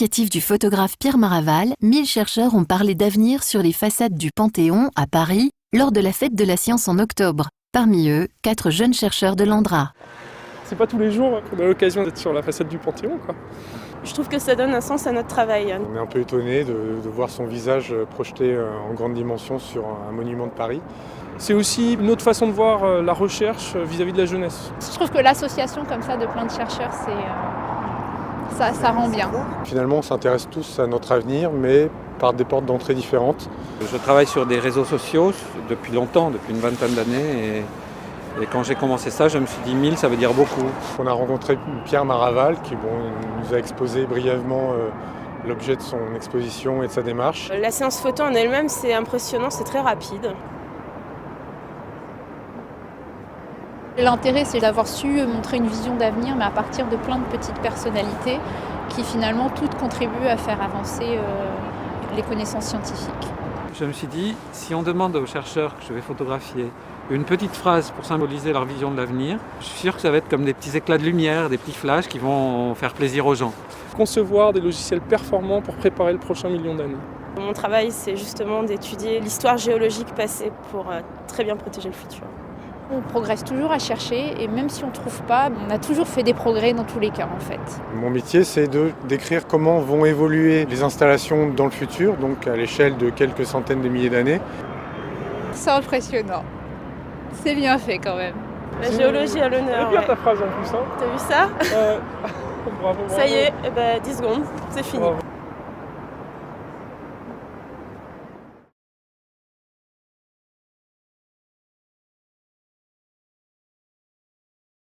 l'initiative du photographe Pierre Maraval, 1000 chercheurs ont parlé d'avenir sur les façades du Panthéon, à Paris, lors de la Fête de la Science en octobre. Parmi eux, 4 jeunes chercheurs de l'Andra. C'est pas tous les jours qu'on a l'occasion d'être sur la façade du Panthéon, quoi. Je trouve que ça donne un sens à notre travail. On est un peu étonné de voir son visage projeté en grande dimension sur un monument de Paris. C'est aussi une autre façon de voir la recherche vis-à-vis de la jeunesse. Je trouve que l'association comme ça de plein de chercheurs, ça rend bien. Finalement, on s'intéresse tous à notre avenir, mais par des portes d'entrée différentes. Je travaille sur des réseaux sociaux depuis longtemps, depuis une vingtaine d'années. Et quand j'ai commencé ça, je me suis dit 1000, ça veut dire beaucoup. On a rencontré Pierre Maraval qui nous a exposé brièvement l'objet de son exposition et de sa démarche. La séance photo en elle-même, c'est impressionnant, c'est très rapide. L'intérêt, c'est d'avoir su montrer une vision d'avenir, mais à partir de plein de petites personnalités qui finalement toutes contribuent à faire avancer les connaissances scientifiques. Je me suis dit, si on demande aux chercheurs que je vais photographier une petite phrase pour symboliser leur vision de l'avenir, je suis sûr que ça va être comme des petits éclats de lumière, des petits flashs qui vont faire plaisir aux gens. Concevoir des logiciels performants pour préparer le prochain million d'années. Mon travail, c'est justement d'étudier l'histoire géologique passée pour très bien protéger le futur. On progresse toujours à chercher et même si on ne trouve pas, on a toujours fait des progrès dans tous les cas en fait. Mon métier, c'est de décrire comment vont évoluer les installations dans le futur, donc à l'échelle de quelques centaines de milliers d'années. C'est impressionnant. C'est bien fait quand même. La géologie à l'honneur. Elle est bien ta phrase en plus, hein. T'as vu ça Bravo. Ça y est, 10 secondes, c'est fini. Bravo.